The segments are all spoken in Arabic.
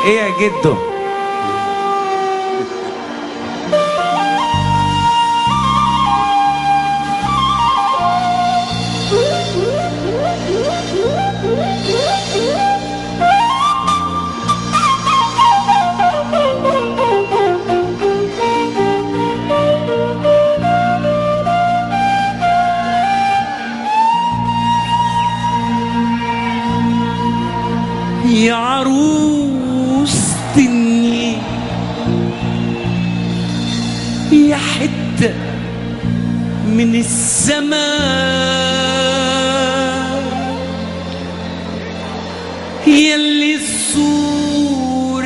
ايه يا جدو؟ يا عروس النيل يا حتة من السماء يلي صورتك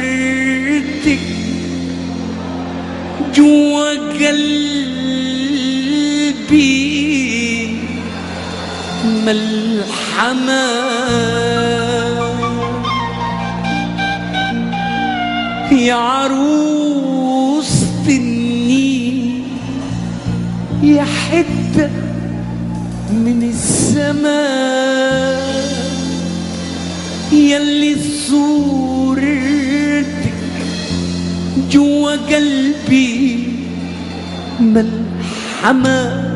جوا قلبي ملحمة يا عروس النيل يا حتة من السماء يلي صورتك جوا قلبي ملحمة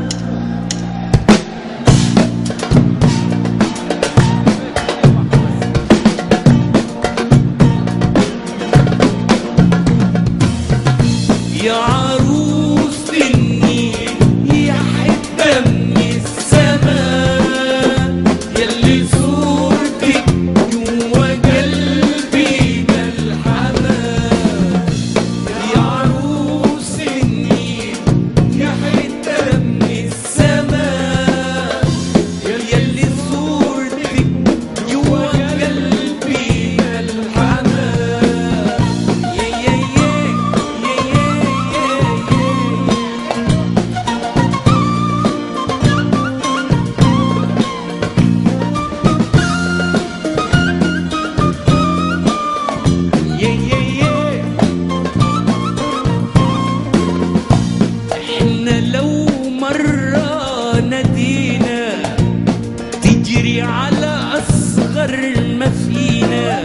يا عروس النيل يا حتة من السماء يلي صورتك جوا قلبي ملحمة يا عروس النيل يا حتة من السماء يلي صورتك جوا قلبي ملحمة احنا لو مرة نادينا تجري على اصغر ما فينا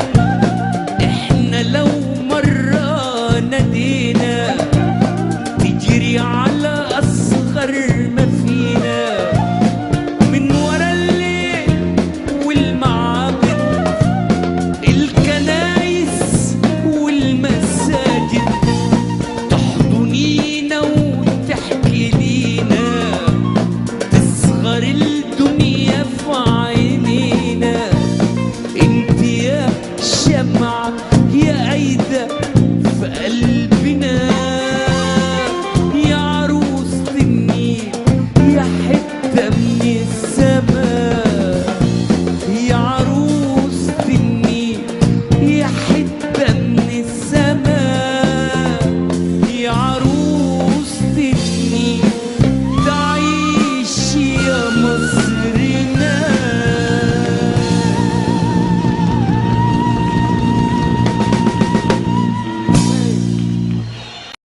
احنا لو مرة نادينا